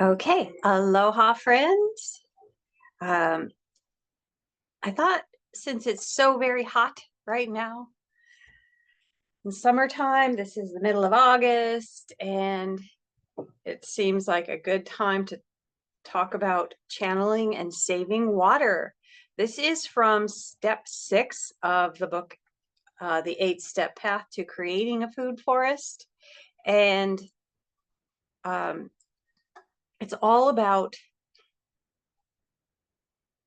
Okay, aloha friends. Um, I thought since it's so very hot right now in summertime, this is the middle of August, and it seems like a good time to talk about channeling and saving water. This is from step 6 of the book, The 8-Step Path to Creating a Food Forest. And it's all about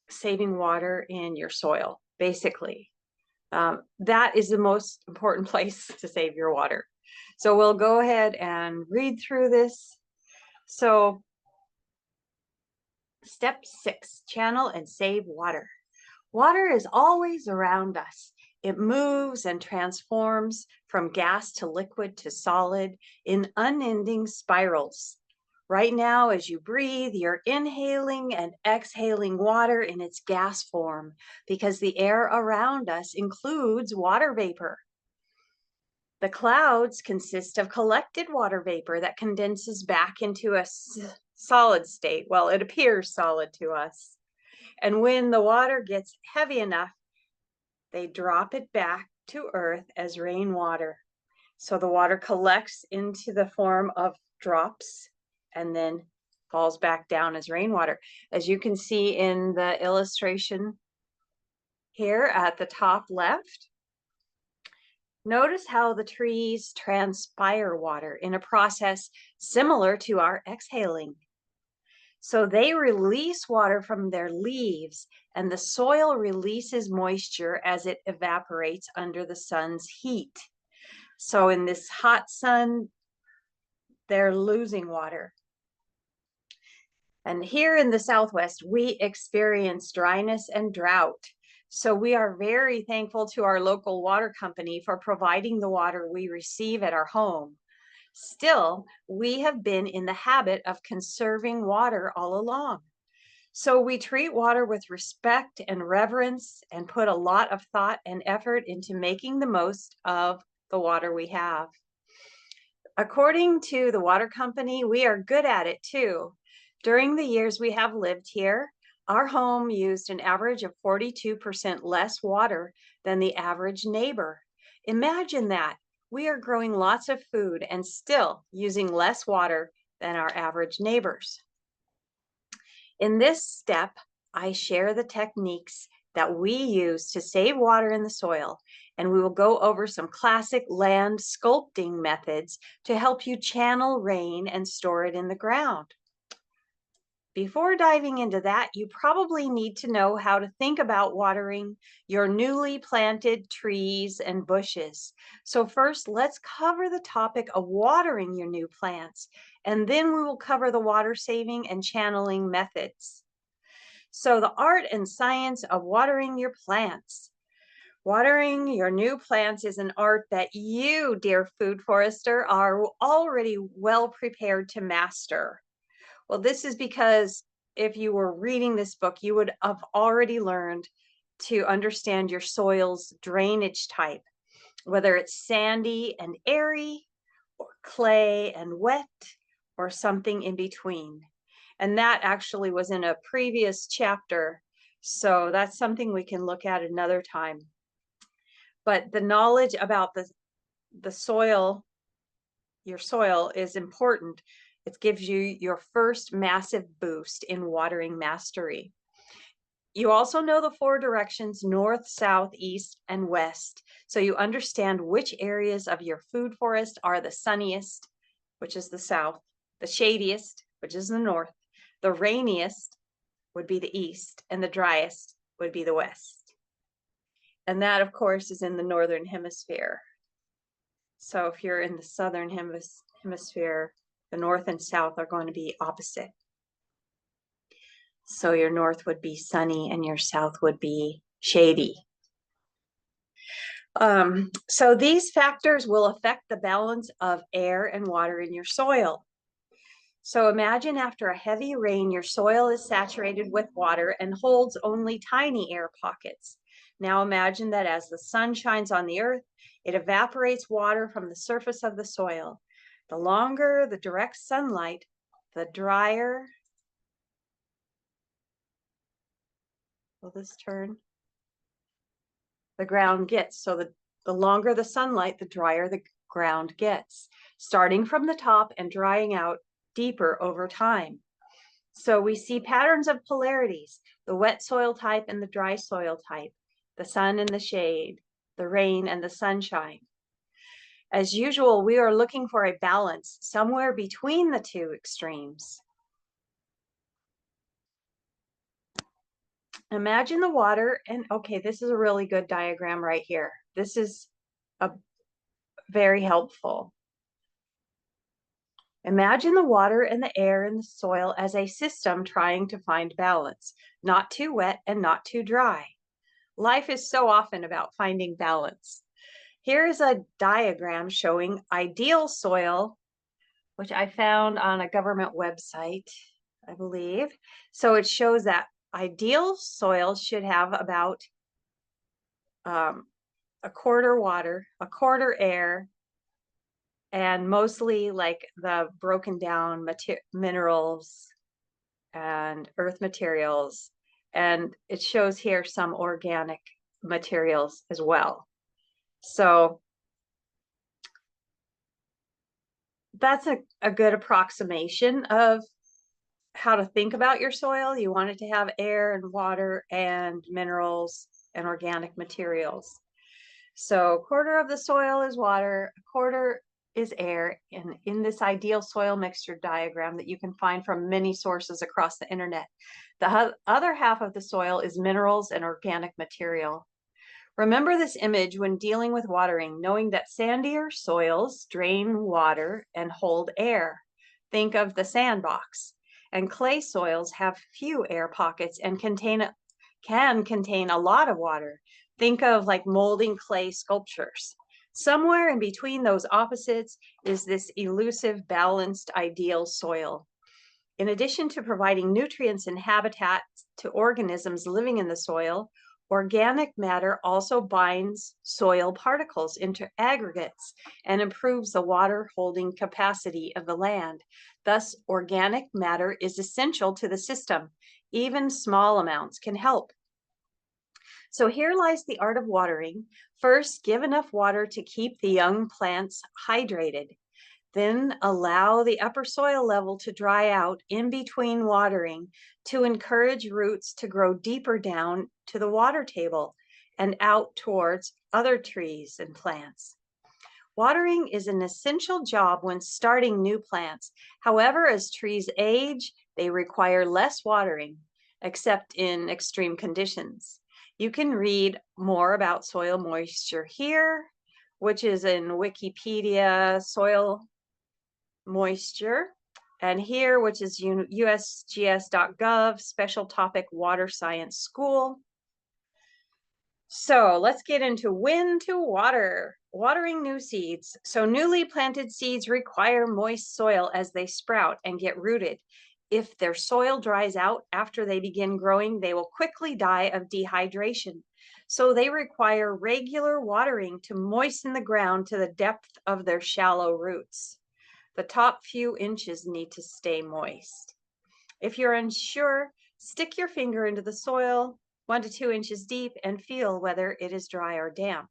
saving water in your soil, basically. That is the most important place to save your water. So we'll go ahead and read through this. So step 6, channel and save water. Water is always around us. It moves and transforms from gas to liquid to solid in unending spirals. Right now, as you breathe, you're inhaling and exhaling water in its gas form because the air around us includes water vapor. The clouds consist of collected water vapor that condenses back into a solid state. Well, it appears solid to us. And when the water gets heavy enough, they drop it back to earth as rainwater. So the water collects into the form of drops and then falls back down as rainwater. As you can see in the illustration here at the top left, notice how the trees transpire water in a process similar to our exhaling. So they release water from their leaves, and the soil releases moisture as it evaporates under the sun's heat. So in this hot sun, they're losing water. And here in the Southwest, we experience dryness and drought. So we are very thankful to our local water company for providing the water we receive at our home. Still, we have been in the habit of conserving water all along. So we treat water with respect and reverence and put a lot of thought and effort into making the most of the water we have. According to the water company, we are good at it too. During the years we have lived here, our home used an average of 42% less water than the average neighbor. Imagine that. We are growing lots of food and still using less water than our average neighbors. In this step, I share the techniques that we use to save water in the soil, and we will go over some classic land sculpting methods to help you channel rain and store it in the ground. Before diving into that, you probably need to know how to think about watering your newly planted trees and bushes. So first, let's cover the topic of watering your new plants, and then we will cover the water saving and channeling methods. So the art and science of watering your plants. Watering your new plants is an art that you, dear food forester, are already well prepared to master. Well, this is because if you were reading this book, you would have already learned to understand your soil's drainage type, whether it's sandy and airy, or clay and wet, or something in between. And that actually was in a previous chapter. So that's something we can look at another time. But the knowledge about the soil, your soil, is important. It gives you your first massive boost in watering mastery. You also know the 4 directions, north, south, east, and west. So you understand which areas of your food forest are the sunniest, which is the south, the shadiest, which is the north, the rainiest would be the east, and the driest would be the west. And that, of course, is in the northern hemisphere. So if you're in the southern hemisphere, the north and south are going to be opposite. So your north would be sunny and your south would be shady. So these factors will affect the balance of air and water in your soil. So imagine after a heavy rain, your soil is saturated with water and holds only tiny air pockets. Now imagine that as the sun shines on the earth, it evaporates water from the surface of the soil. The longer the direct sunlight, the drier, will this turn? The ground gets. So the longer the sunlight, the drier the ground gets, starting from the top and drying out deeper over time. So we see patterns of polarities, the wet soil type and the dry soil type, the sun and the shade, the rain and the sunshine. As usual, we are looking for a balance somewhere between the two extremes. Imagine the water, and okay, this is a really good diagram right here. This is very helpful. Imagine the water and the air and the soil as a system trying to find balance, not too wet and not too dry. Life is so often about finding balance. Here is a diagram showing ideal soil, which I found on a government website, I believe. So it shows that ideal soil should have about a quarter water, a quarter air, and mostly like the broken down minerals and earth materials. And it shows here some organic materials as well. So that's a good approximation of how to think about your soil. You want it to have air and water and minerals and organic materials. So a quarter of the soil is water, a quarter is air, and in this ideal soil mixture diagram that you can find from many sources across the internet, the other half of the soil is minerals and organic material. Remember this image when dealing with watering, knowing that sandier soils drain water and hold air. Think of the sandbox. And clay soils have few air pockets and can contain a lot of water. Think of like molding clay sculptures. Somewhere in between those opposites is this elusive, balanced, ideal soil. In addition to providing nutrients and habitat to organisms living in the soil, organic matter also binds soil particles into aggregates and improves the water holding capacity of the land. Thus, organic matter is essential to the system. Even small amounts can help. So here lies the art of watering. First, give enough water to keep the young plants hydrated. Then allow the upper soil level to dry out in between watering to encourage roots to grow deeper down to the water table and out towards other trees and plants. Watering is an essential job when starting new plants. However, as trees age, they require less watering, except in extreme conditions. You can read more about soil moisture here, which is in Wikipedia, soil moisture, and here, which is usgs.gov, special topic water science school. So let's get into when to water. Watering new seeds. So newly planted seeds require moist soil as they sprout and get rooted. If their soil dries out after they begin growing, they will quickly die of dehydration. So they require regular watering to moisten the ground to the depth of their shallow roots. The top few inches need to stay moist. If you're unsure, stick your finger into the soil 1 to 2 inches deep and feel whether it is dry or damp.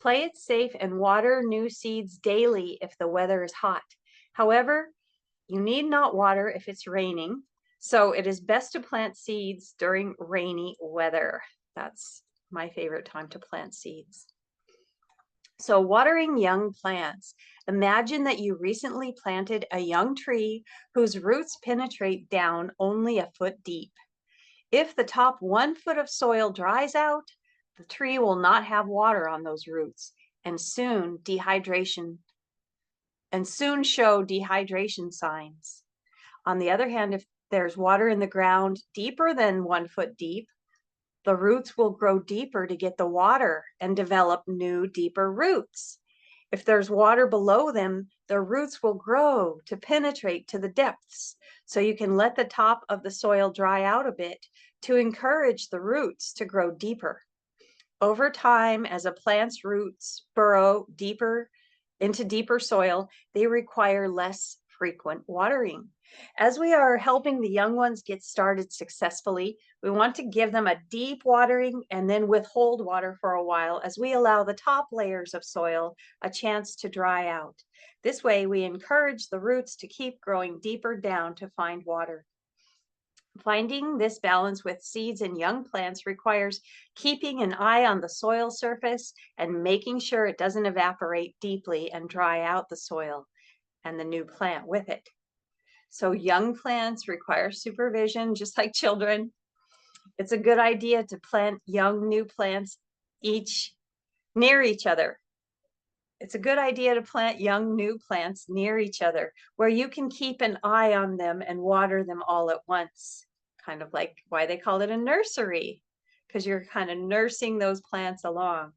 Play it safe and water new seeds daily if the weather is hot. However, you need not water if it's raining, so it is best to plant seeds during rainy weather. That's my favorite time to plant seeds. So watering young plants. Imagine that you recently planted a young tree whose roots penetrate down only a foot deep. If the top 1 foot of soil dries out, the tree will not have water on those roots and soon show dehydration signs. On the other hand, if there's water in the ground deeper than 1 foot deep, the roots will grow deeper to get the water and develop new, deeper roots. If there's water below them, the roots will grow to penetrate to the depths. So you can let the top of the soil dry out a bit to encourage the roots to grow deeper. Over time, as a plant's roots burrow deeper into deeper soil, they require less frequent watering. As we are helping the young ones get started successfully, we want to give them a deep watering and then withhold water for a while as we allow the top layers of soil a chance to dry out. This way, we encourage the roots to keep growing deeper down to find water. Finding this balance with seeds and young plants requires keeping an eye on the soil surface and making sure it doesn't evaporate deeply and dry out the soil and the new plant with it. So young plants require supervision, just like children. It's a good idea to plant young new plants near each other. It's a good idea to plant young new plants near each other where you can keep an eye on them and water them all at once. Kind of like why they call it a nursery, because you're kind of nursing those plants along.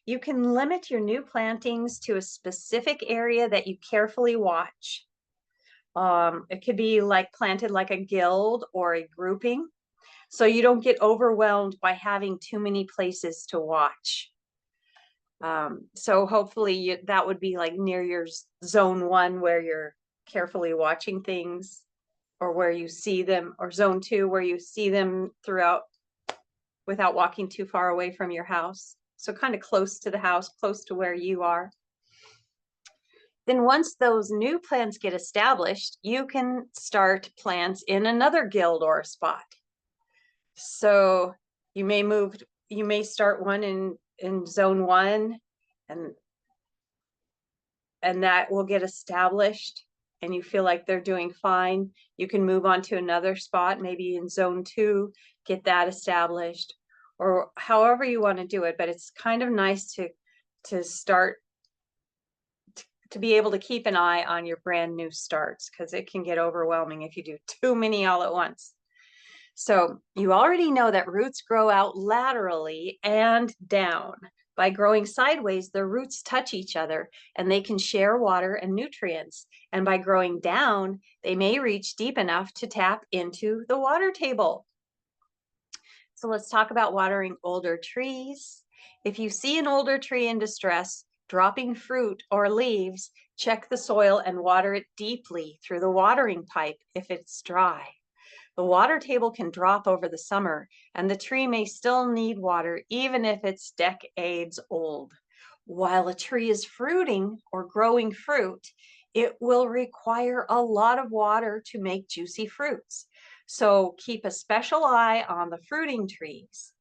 You can limit your new plantings to a specific area that you carefully watch. It could be like planted like a guild or a grouping, so you don't get overwhelmed by having too many places to watch. So hopefully that would be like near your zone 1 where you're carefully watching things, or where you see them, or zone 2 where you see them throughout without walking too far away from your house. So kind of close to the house, close to where you are. Then once those new plants get established, you can start plants in another guild or a spot. So you may start one in zone 1, and that will get established and you feel like they're doing fine. You can move on to another spot, maybe in zone 2, get that established, or however you want to do it. But it's kind of nice to start to be able to keep an eye on your brand new starts, because it can get overwhelming if you do too many all at once. So you already know that roots grow out laterally and down. By growing sideways, the roots touch each other and they can share water and nutrients. And by growing down, they may reach deep enough to tap into the water table. So let's talk about watering older trees. If you see an older tree in distress, dropping fruit or leaves, check the soil and water it deeply through the watering pipe if it's dry. The water table can drop over the summer, and the tree may still need water even if it's decades old. While a tree is fruiting or growing fruit, it will require a lot of water to make juicy fruits. So keep a special eye on the fruiting trees.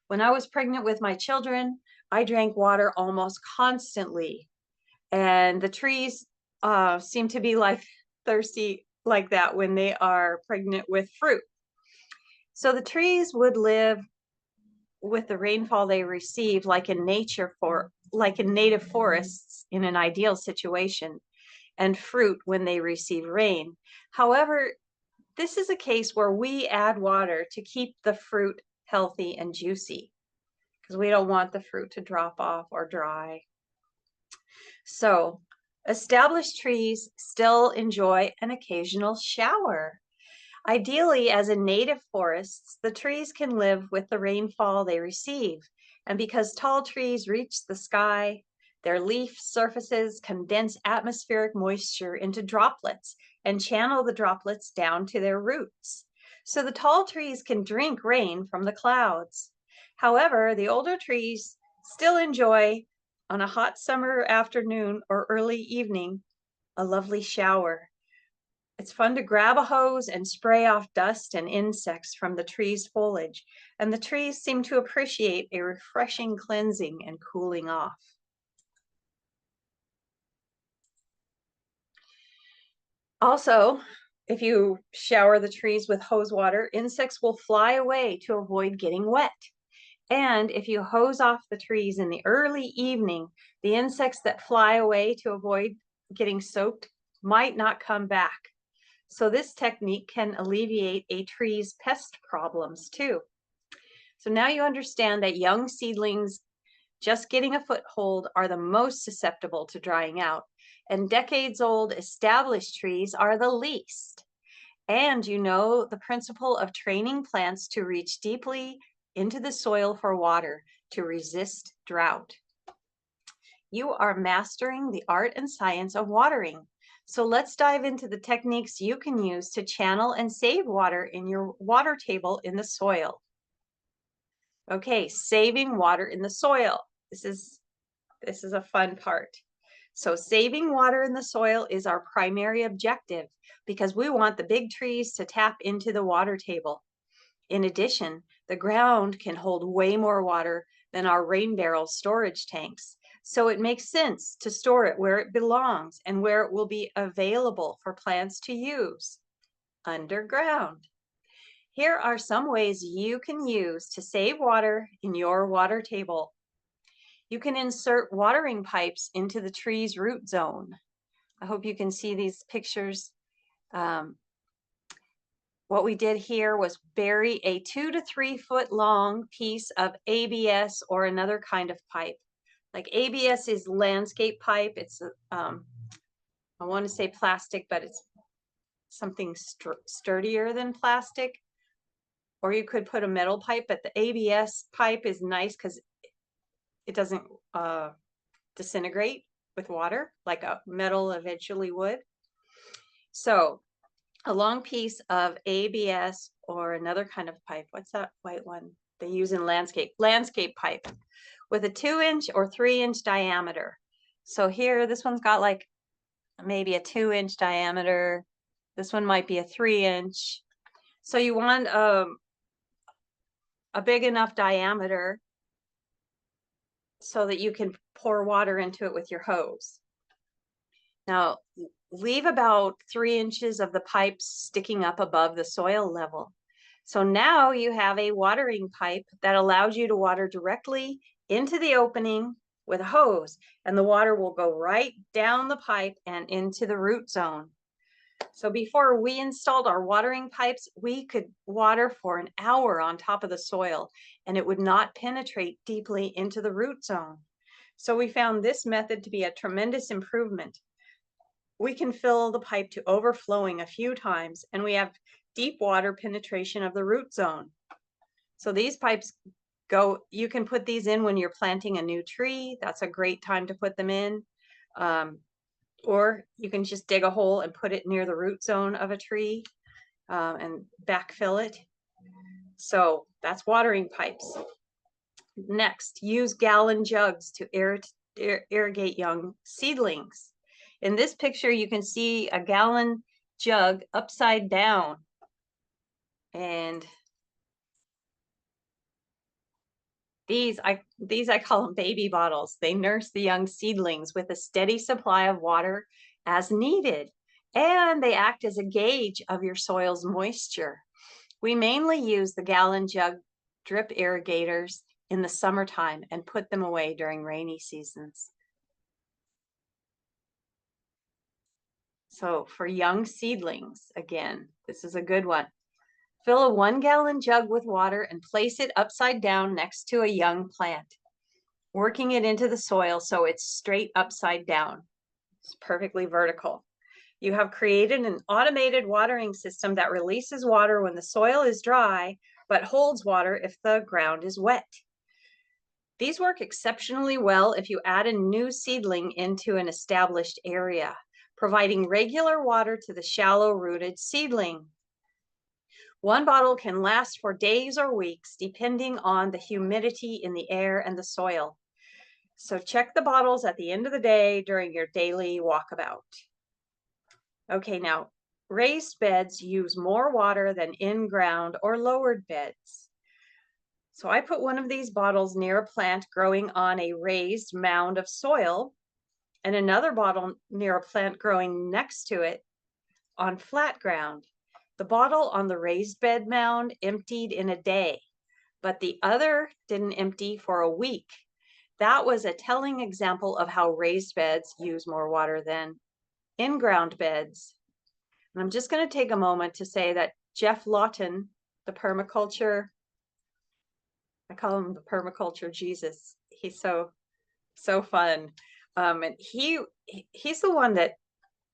When I was pregnant with my children, I drank water almost constantly, and the trees seem to be like thirsty like that when they are pregnant with fruit. So the trees would live with the rainfall they receive like in native forests in an ideal situation, and fruit when they receive rain. However, this is a case where we add water to keep the fruit healthy and juicy, because we don't want the fruit to drop off or dry. So established trees still enjoy an occasional shower. Ideally, as in native forests, the trees can live with the rainfall they receive. And because tall trees reach the sky, their leaf surfaces condense atmospheric moisture into droplets and channel the droplets down to their roots. So the tall trees can drink rain from the clouds. However, the older trees still enjoy, on a hot summer afternoon or early evening, a lovely shower. It's fun to grab a hose and spray off dust and insects from the tree's foliage, and the trees seem to appreciate a refreshing cleansing and cooling off. Also, if you shower the trees with hose water, insects will fly away to avoid getting wet. And if you hose off the trees in the early evening, the insects that fly away to avoid getting soaked might not come back. So this technique can alleviate a tree's pest problems too. So now you understand that young seedlings just getting a foothold are the most susceptible to drying out, and decades-old established trees are the least. And you know the principle of training plants to reach deeply into the soil for water to resist drought. you are mastering the art and science of watering. So let's dive into the techniques you can use to channel and save water in your water table in the soil. Okay, saving water in the soil. This is a fun part. So saving water in the soil is our primary objective because we want the big trees to tap into the water table. In addition, the ground can hold way more water than our rain barrel storage tanks. So it makes sense to store it where it belongs and where it will be available for plants to use, underground. Here are some ways you can use to save water in your water table. You can insert watering pipes into the tree's root zone. I hope you can see these pictures. What we did here was bury a 2 to 3 foot long piece of ABS or another kind of pipe. Like ABS is landscape pipe. It's, I want to say plastic, but it's something sturdier than plastic. Or you could put a metal pipe, but the ABS pipe is nice because it doesn't disintegrate with water like a metal eventually would. So a long piece of ABS or another kind of pipe. What's that white one they use in landscape? Landscape pipe with a 2-inch or 3-inch diameter. So here, this one's got like maybe a 2-inch diameter. This one might be a 3-inch. So you want a big enough diameter so that you can pour water into it with your hose. Now, leave about 3 inches of the pipe sticking up above the soil level. So now you have a watering pipe that allows you to water directly into the opening with a hose, and the water will go right down the pipe and into the root zone. So before we installed our watering pipes, we could water for an hour on top of the soil, and it would not penetrate deeply into the root zone. So we found this method to be a tremendous improvement. We can fill the pipe to overflowing a few times, and we have deep water penetration of the root zone. So these pipes go, you can put these in when you're planting a new tree. That's a great time to put them in. Or you can just dig a hole and put it near the root zone of a tree and backfill it. So that's watering pipes. Next, use gallon jugs to irrigate young seedlings. In this picture, you can see a gallon jug upside down. And these I call them baby bottles. They nurse the young seedlings with a steady supply of water as needed. And they act as a gauge of your soil's moisture. We mainly use the gallon jug drip irrigators in the summertime and put them away during rainy seasons. So for young seedlings, again, this is a good one. Fill a 1-gallon jug with water and place it upside down next to a young plant, working it into the soil so it's straight upside down. It's perfectly vertical. You have created an automated watering system that releases water when the soil is dry, but holds water if the ground is wet. These work exceptionally well if you add a new seedling into an established area, providing regular water to the shallow-rooted seedling. One bottle can last for days or weeks, depending on the humidity in the air and the soil. So check the bottles at the end of the day during your daily walkabout. Okay, now, raised beds use more water than in-ground or lowered beds. So I put one of these bottles near a plant growing on a raised mound of soil, and another bottle near a plant growing next to it on flat ground. The bottle on the raised bed mound emptied in a day, but the other didn't empty for a week. That was a telling example of how raised beds use more water than in-ground beds. And I'm just going to take a moment to say that Jeff Lawton, the permaculture, I call him the permaculture Jesus. He's so fun. And he's the one that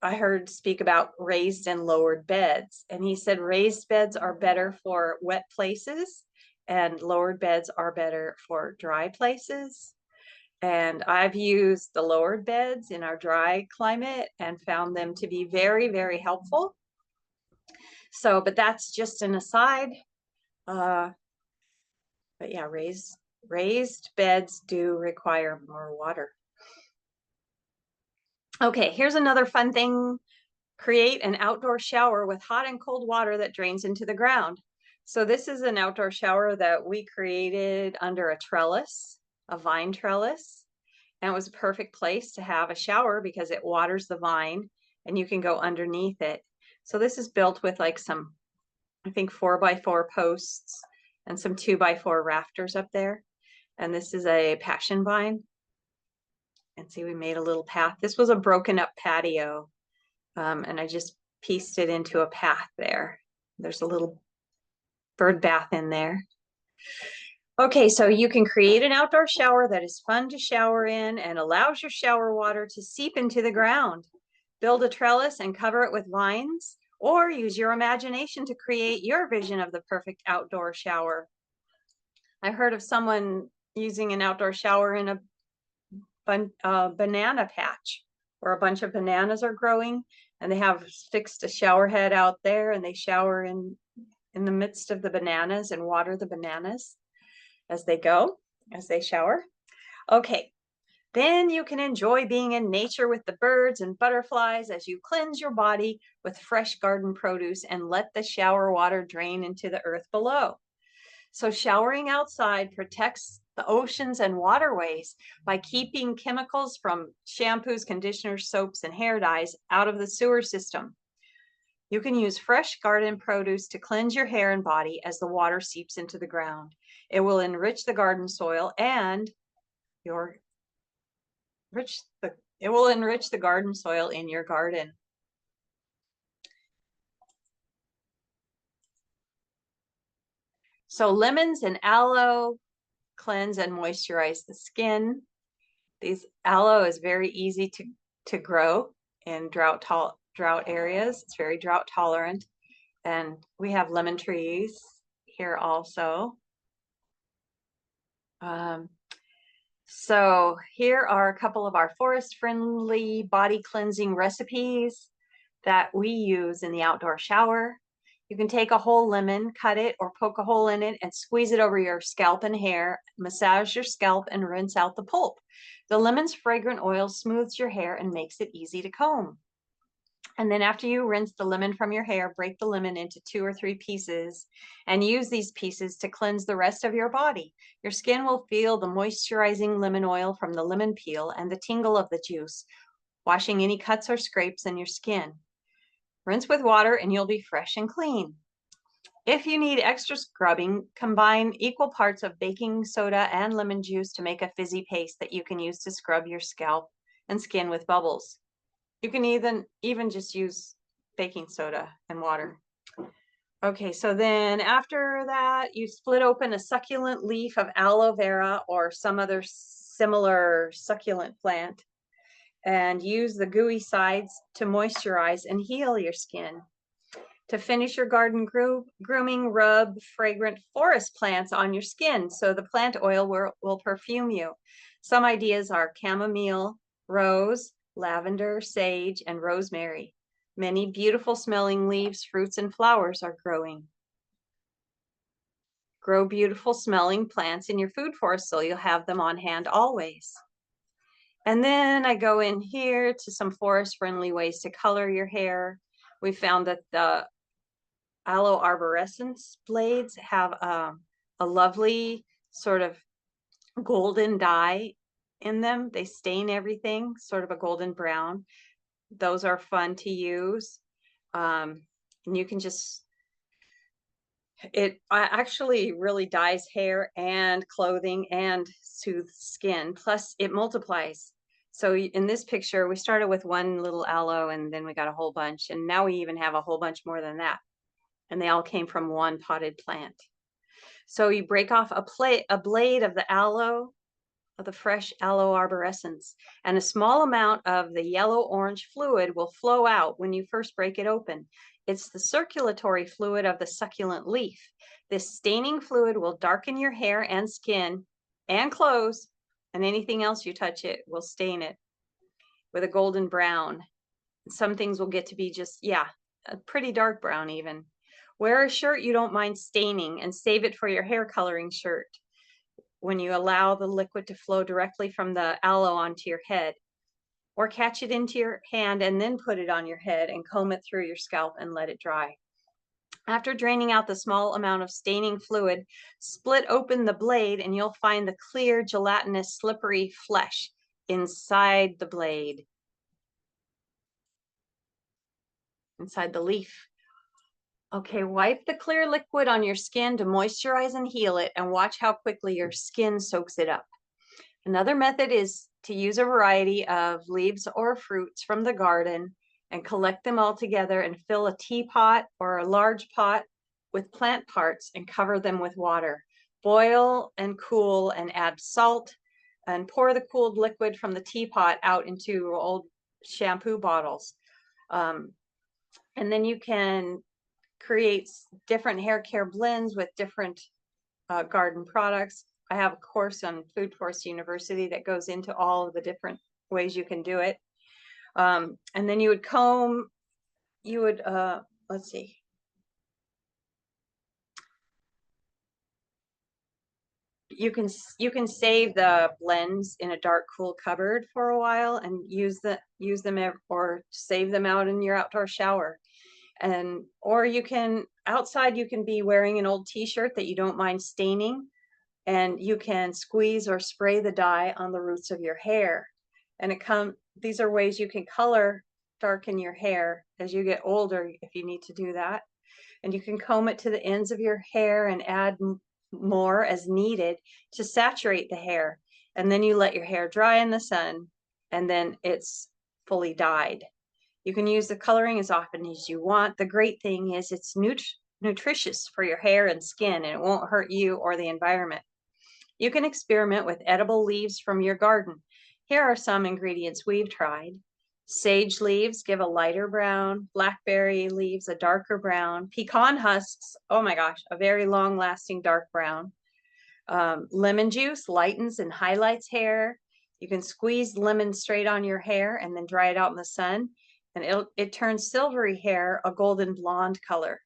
I heard speak about raised and lowered beds. And he said raised beds are better for wet places and lowered beds are better for dry places. And I've used the lowered beds in our dry climate and found them to be very, very helpful. So, but that's just an aside. But yeah, raised beds do require more water. Okay, here's another fun thing. Create an outdoor shower with hot and cold water that drains into the ground. So this is an outdoor shower that we created under a trellis, a vine trellis. And it was a perfect place to have a shower because it waters the vine and you can go underneath it. So this is built with like some, I think 4x4 posts and some 2x4 rafters up there. And this is a passion vine. And see, we made a little path. This was a broken up patio. And I just pieced it into a path there. There's a little bird bath in there. Okay, so you can create an outdoor shower that is fun to shower in and allows your shower water to seep into the ground. Build a trellis and cover it with vines, or use your imagination to create your vision of the perfect outdoor shower. I heard of someone using an outdoor shower in a banana patch where a bunch of bananas are growing, and they have fixed a shower head out there and they shower in the midst of the bananas and water the bananas as they go, as they shower. Okay, then you can enjoy being in nature with the birds and butterflies as you cleanse your body with fresh garden produce and let the shower water drain into the earth below. So showering outside protects the oceans and waterways by keeping chemicals from shampoos, conditioners, soaps, and hair dyes out of the sewer system. You can use fresh garden produce to cleanse your hair and body as the water seeps into the ground. It will enrich the garden soil and it will enrich the garden soil in your garden. So lemons and aloe cleanse and moisturize the skin. Aloe is very easy to grow in drought areas. It's very drought tolerant. And we have lemon trees here also. So here are a couple of our forest-friendly body cleansing recipes that we use in the outdoor shower. You can take a whole lemon, cut it or poke a hole in it and squeeze it over your scalp and hair, massage your scalp and rinse out the pulp. The lemon's fragrant oil smooths your hair and makes it easy to comb. And then after you rinse the lemon from your hair, break the lemon into 2 or 3 pieces and use these pieces to cleanse the rest of your body. Your skin will feel the moisturizing lemon oil from the lemon peel and the tingle of the juice, washing any cuts or scrapes in your skin. Rinse with water and you'll be fresh and clean. If you need extra scrubbing, combine equal parts of baking soda and lemon juice to make a fizzy paste that you can use to scrub your scalp and skin with bubbles. You can even just use baking soda and water. Okay, so then after that, you split open a succulent leaf of aloe vera or some other similar succulent plant and use the gooey sides to moisturize and heal your skin. To finish your garden grooming, rub fragrant forest plants on your skin so the plant oil will perfume you. Some ideas are chamomile, rose, lavender, sage, and rosemary. Many beautiful smelling leaves, fruits, and flowers are growing. Grow beautiful smelling plants in your food forest so you'll have them on hand always. And then I go in here to some forest-friendly ways to color your hair. We found that the aloe arborescens blades have a lovely sort of golden dye in them. They stain everything, sort of a golden brown. Those are fun to use. And you can just, it actually really dyes hair and clothing and soothes skin. Plus it multiplies. So in this picture, we started with one little aloe and then we got a whole bunch. And now we even have a whole bunch more than that. And they all came from one potted plant. So you break off a blade of the aloe, of the fresh aloe arborescens, and a small amount of the yellow-orange fluid will flow out when you first break it open. It's the circulatory fluid of the succulent leaf. This staining fluid will darken your hair and skin and clothes and anything else you touch it will stain it with a golden brown. Some things will get to be just, yeah, a pretty dark brown even. Wear a shirt you don't mind staining and save it for your hair coloring shirt when you allow the liquid to flow directly from the aloe onto your head. Or catch it into your hand and then put it on your head and comb it through your scalp and let it dry. After draining out the small amount of staining fluid, split open the blade and you'll find the clear, gelatinous, slippery flesh inside the blade, inside the leaf. Okay, wipe the clear liquid on your skin to moisturize and heal it, and watch how quickly your skin soaks it up. Another method is to use a variety of leaves or fruits from the garden and collect them all together and fill a teapot or a large pot with plant parts and cover them with water. Boil and cool and add salt and pour the cooled liquid from the teapot out into old shampoo bottles. And then you can create different hair care blends with different garden products. I have a course on Food Forest University that goes into all of the different ways you can do it. And then you would comb, you would, let's see. You can save the blends in a dark, cool cupboard for a while and use them or save them out in your outdoor shower. And or you can outside, you can be wearing an old t-shirt that you don't mind staining, and you can squeeze or spray the dye on the roots of your hair. And these are ways you can color darken your hair as you get older if you need to do that. And you can comb it to the ends of your hair and add more as needed to saturate the hair. And then you let your hair dry in the sun, and then it's fully dyed. You can use the coloring as often as you want. The great thing is it's nutritious for your hair and skin, and it won't hurt you or the environment. You can experiment with edible leaves from your garden. Here are some ingredients we've tried. Sage leaves give a lighter brown, blackberry leaves a darker brown, pecan husks, oh my gosh, a very long-lasting dark brown. Lemon juice lightens and highlights hair. You can squeeze lemon straight on your hair and then dry it out in the sun, and it turns silvery hair a golden blonde color.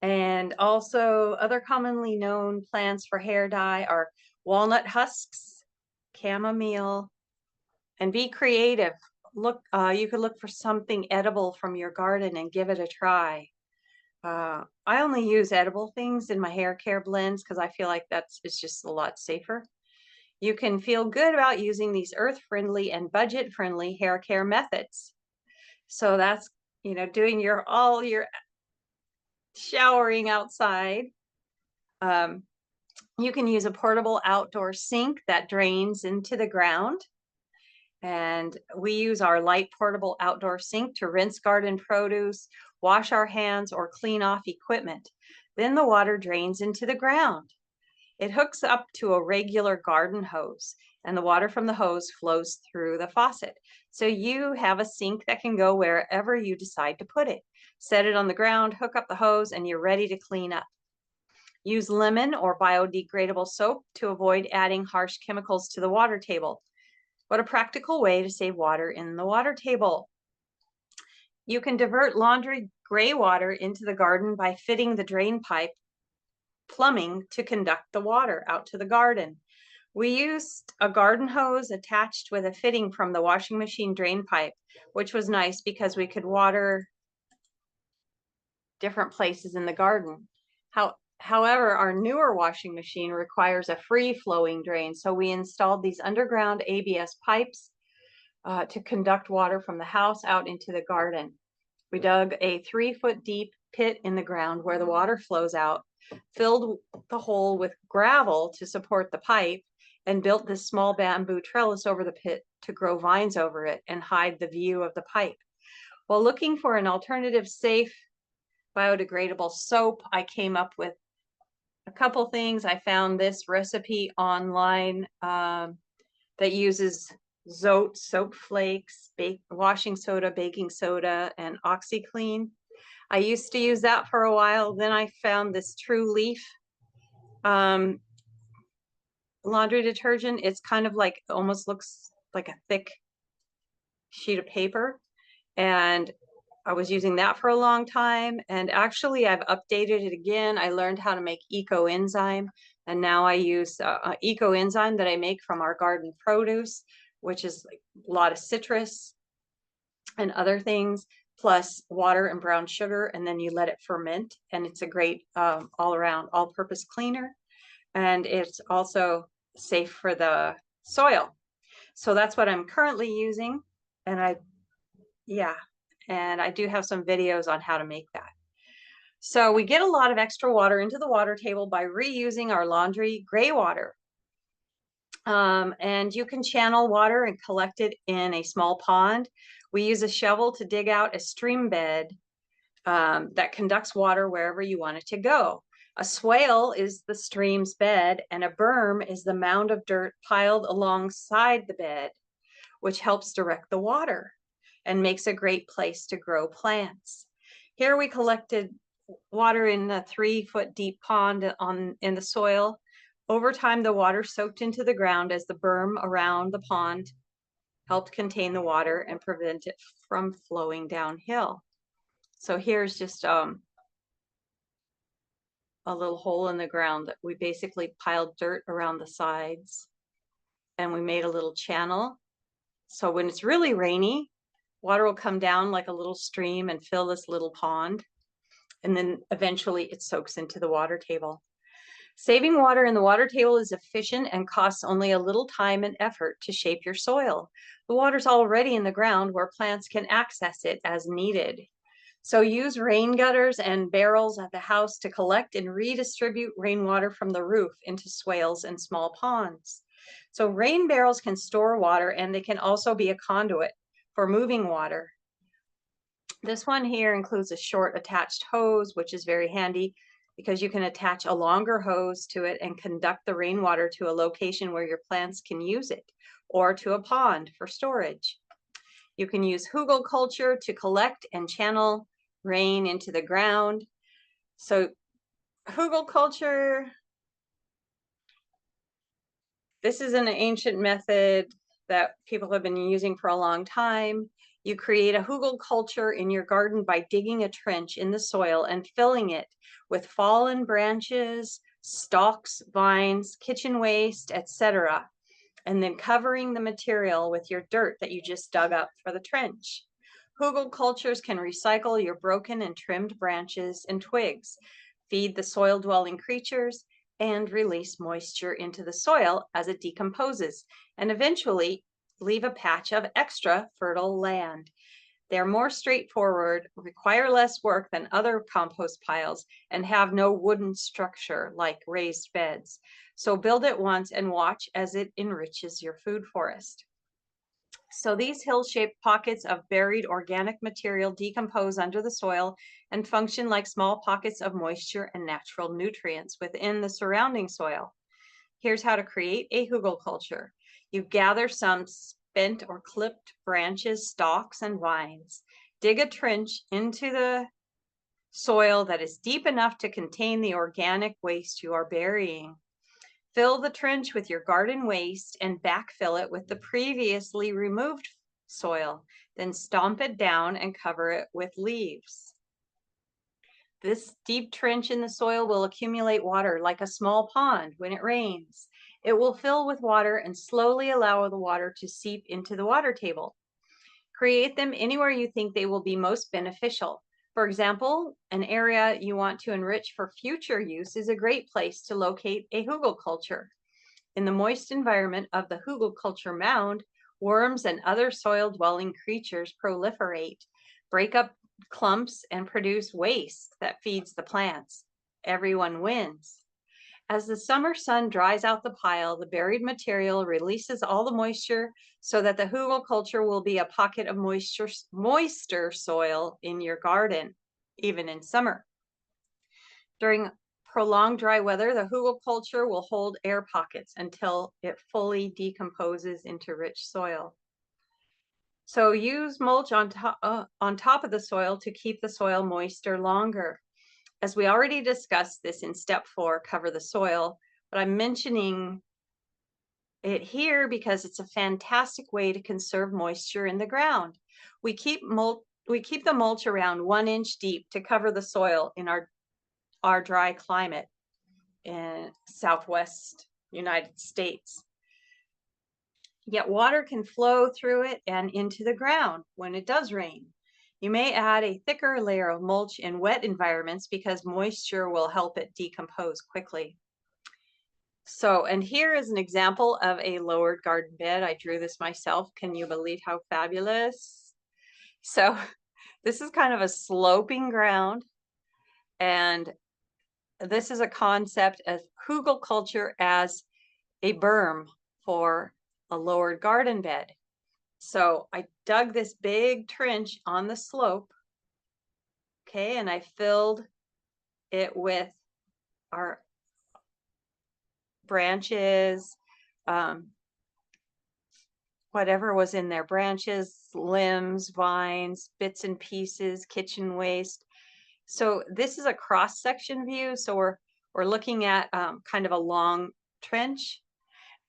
And also other commonly known plants for hair dye are walnut husks, chamomile, and be creative. You could look for something edible from your garden and give it a try. I only use edible things in my hair care blends because I feel like it's just a lot safer. You can feel good about using these earth-friendly and budget-friendly hair care methods. So that's, doing all your showering outside. You can use a portable outdoor sink that drains into the ground. And we use our light portable outdoor sink to rinse garden produce, wash our hands, or clean off equipment. Then the water drains into the ground. It hooks up to a regular garden hose, and the water from the hose flows through the faucet. So you have a sink that can go wherever you decide to put it. Set it on the ground, hook up the hose, and you're ready to clean up. Use lemon or biodegradable soap to avoid adding harsh chemicals to the water table. What a practical way to save water in the water table. You can divert laundry gray water into the garden by fitting the drain pipe plumbing to conduct the water out to the garden. We used a garden hose attached with a fitting from the washing machine drain pipe, which was nice because we could water different places in the garden. However, our newer washing machine requires a free-flowing drain, so we installed these underground ABS pipes to conduct water from the house out into the garden. We dug a 3-foot deep pit in the ground where the water flows out, filled the hole with gravel to support the pipe, and built this small bamboo trellis over the pit to grow vines over it and hide the view of the pipe. While looking for an alternative, safe, biodegradable soap, I came up with a couple things. I found this recipe online that uses Zote soap flakes, washing soda, baking soda, and OxyClean. I used to use that for a while. Then I found this True Leaf laundry detergent. It's kind of like, almost looks like a thick sheet of paper. And I was using that for a long time. And actually, I've updated it again. I learned how to make eco enzyme. And now I use eco enzyme that I make from our garden produce, which is like a lot of citrus and other things, plus water and brown sugar. And then you let it ferment. And it's a great all around, all purpose cleaner. And it's also safe for the soil. So that's what I'm currently using. And yeah, and I do have some videos on how to make that. So we get a lot of extra water into the water table by reusing our laundry gray water. And you can channel water and collect it in a small pond. We use a shovel to dig out a stream bed that conducts water wherever you want it to go. A swale is the stream's bed, and a berm is the mound of dirt piled alongside the bed, which helps direct the water and makes a great place to grow plants. Here we collected water in a 3-foot deep pond in the soil. Over time, the water soaked into the ground as the berm around the pond helped contain the water and prevent it from flowing downhill. So here's just a little hole in the ground that we basically piled dirt around the sides, and we made a little channel. So when it's really rainy, water will come down like a little stream and fill this little pond. And then eventually it soaks into the water table. Saving water in the water table is efficient and costs only a little time and effort to shape your soil. The water's already in the ground where plants can access it as needed. So use rain gutters and barrels at the house to collect and redistribute rainwater from the roof into swales and small ponds. So rain barrels can store water, and they can also be a conduit for moving water. This one here includes a short attached hose, which is very handy because you can attach a longer hose to it and conduct the rainwater to a location where your plants can use it, or to a pond for storage. You can use hugelkultur to collect and channel rain into the ground. So hugelkultur, this is an ancient method that people have been using for a long time. You create a hugelkultur in your garden by digging a trench in the soil and filling it with fallen branches, stalks, vines, kitchen waste, etc., and then covering the material with your dirt that you just dug up for the trench. Hugelkulturs can recycle your broken and trimmed branches and twigs, feed the soil-dwelling creatures, and release moisture into the soil as it decomposes, and eventually leave a patch of extra fertile land. They're more straightforward, require less work than other compost piles, and have no wooden structure like raised beds. So build it once and watch as it enriches your food forest. So these hill-shaped pockets of buried organic material decompose under the soil and function like small pockets of moisture and natural nutrients within the surrounding soil. Here's how to create a hugelkultur. You gather some bent or clipped branches, stalks, and vines. Dig a trench into the soil that is deep enough to contain the organic waste you are burying. Fill the trench with your garden waste and backfill it with the previously removed soil. Then stomp it down and cover it with leaves. This deep trench in the soil will accumulate water like a small pond when it rains. It will fill with water and slowly allow the water to seep into the water table. Create them anywhere you think they will be most beneficial. For example, an area you want to enrich for future use is a great place to locate a hugelkultur. In the moist environment of the hugelkultur mound, worms and other soil-dwelling creatures proliferate, break up clumps, and produce waste that feeds the plants. Everyone wins. As the summer sun dries out the pile, the buried material releases all the moisture so that the hugelkultur will be a pocket of moister soil in your garden, even in summer. During prolonged dry weather, the hugelkultur will hold air pockets until it fully decomposes into rich soil. So use mulch on top of the soil to keep the soil moister longer. As we already discussed this in step 4, cover the soil, but I'm mentioning it here because it's a fantastic way to conserve moisture in the ground. We keep the mulch around 1 inch deep to cover the soil in our dry climate in Southwest United States. Yet water can flow through it and into the ground when it does rain. You may add a thicker layer of mulch in wet environments because moisture will help it decompose quickly. So, and here is an example of a lowered garden bed. I drew this myself. Can you believe how fabulous? So this is kind of a sloping ground, and this is a concept of hugelkultur as a berm for a lowered garden bed. So I dug this big trench on the slope, okay, and I filled it with our branches, whatever was in there, branches, limbs, vines, bits and pieces, kitchen waste. So this is a cross-section view. So we're looking at kind of a long trench.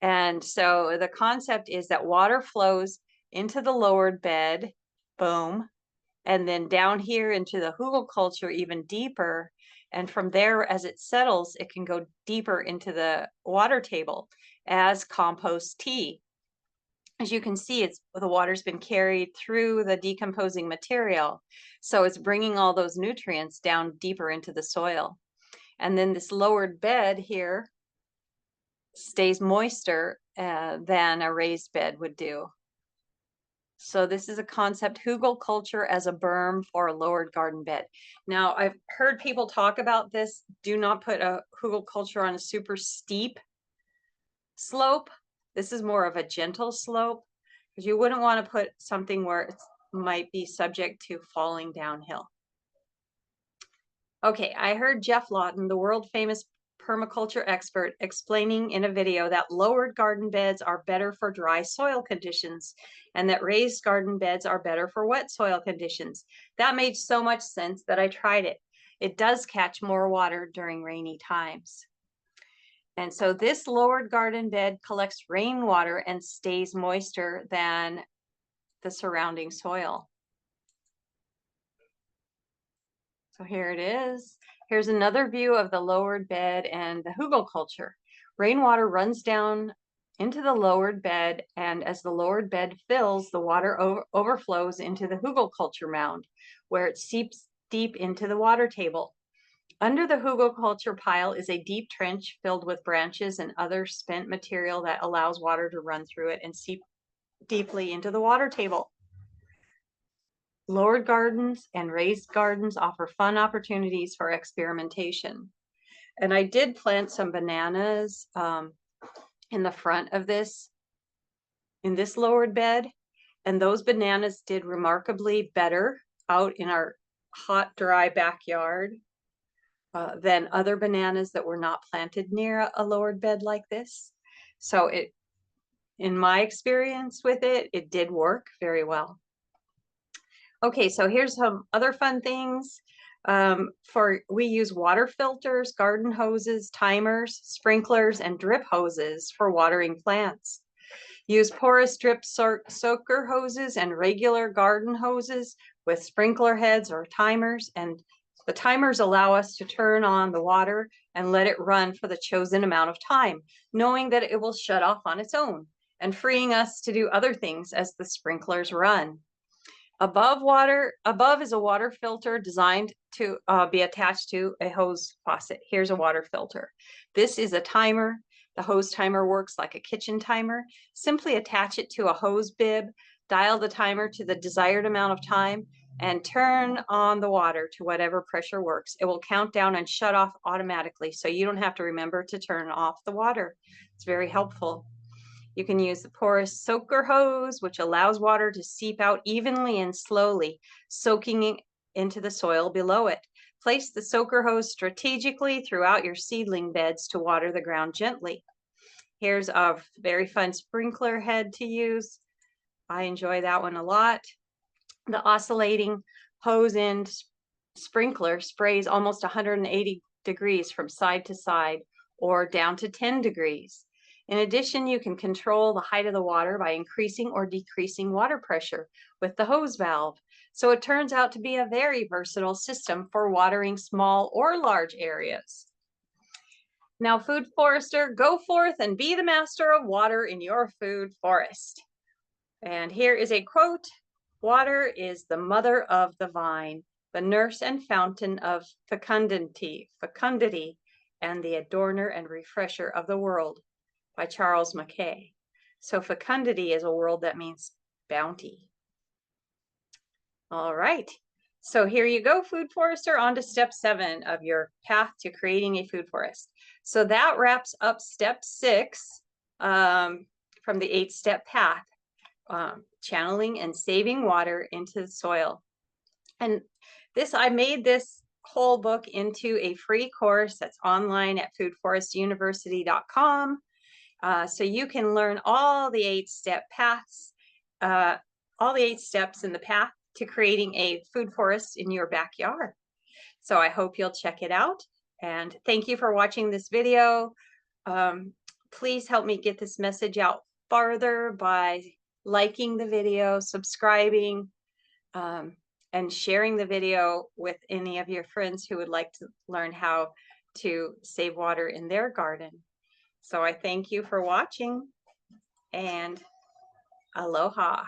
And so the concept is that water flows into the lowered bed, boom, and then down here into the hugelkultur even deeper. And from there, as it settles, it can go deeper into the water table as compost tea. As you can see, the water's been carried through the decomposing material. So it's bringing all those nutrients down deeper into the soil. And then this lowered bed here stays moister than a raised bed would do. So this is a concept, hugelkultur as a berm for a lowered garden bed. Now, I've heard people talk about this. Do not put a hugelkultur on a super steep slope. This is more of a gentle slope because you wouldn't want to put something where it might be subject to falling downhill. Okay, I heard Jeff Lawton, the world famous permaculture expert, explaining in a video that lowered garden beds are better for dry soil conditions and that raised garden beds are better for wet soil conditions. That made so much sense that I tried it. It does catch more water during rainy times. And so this lowered garden bed collects rainwater and stays moister than the surrounding soil. So here it is. Here's another view of the lowered bed and the hugelkultur. Rainwater runs down into the lowered bed, and as the lowered bed fills, the water overflows into the hugelkultur mound, where it seeps deep into the water table. Under the hugelkultur pile is a deep trench filled with branches and other spent material that allows water to run through it and seep deeply into the water table. Lowered gardens and raised gardens offer fun opportunities for experimentation. And I did plant some bananas in the front of this, in this lowered bed. And those bananas did remarkably better out in our hot, dry backyard than other bananas that were not planted near a lowered bed like this. So in my experience with it, it did work very well. Okay, so here's some other fun things. We use water filters, garden hoses, timers, sprinklers, and drip hoses for watering plants. Use porous drip soaker hoses and regular garden hoses with sprinkler heads or timers. And the timers allow us to turn on the water and let it run for the chosen amount of time, knowing that it will shut off on its own and freeing us to do other things as the sprinklers run. Above is a water filter designed to be attached to a hose faucet. Here's a water filter. This is a timer. The hose timer works like a kitchen timer. Simply attach it to a hose bib, dial the timer to the desired amount of time, and turn on the water to whatever pressure works. It will count down and shut off automatically, so you don't have to remember to turn off the water. It's very helpful. You can use the porous soaker hose, which allows water to seep out evenly and slowly, soaking into the soil below it. Place the soaker hose strategically throughout your seedling beds to water the ground gently. Here's a very fun sprinkler head to use. I enjoy that one a lot. The oscillating hose end sprinkler sprays almost 180 degrees from side to side or down to 10 degrees. In addition, you can control the height of the water by increasing or decreasing water pressure with the hose valve. So it turns out to be a very versatile system for watering small or large areas. Now, food forester, go forth and be the master of water in your food forest. And here is a quote: "Water is the mother of the vine, the nurse and fountain of fecundity, and the adorner and refresher of the world," by Charles Mackay. So fecundity is a word that means bounty. All right. So here you go, food forester, on to step 7 of your path to creating a food forest. So that wraps up step 6 from the 8-step path, channeling and saving water into the soil. And I made this whole book into a free course that's online at foodforestuniversity.com. So you can learn all the 8-step paths, all the 8 steps in the path to creating a food forest in your backyard. So I hope you'll check it out. And thank you for watching this video. Please help me get this message out farther by liking the video, subscribing, and sharing the video with any of your friends who would like to learn how to save water in their garden. So I thank you for watching, and aloha.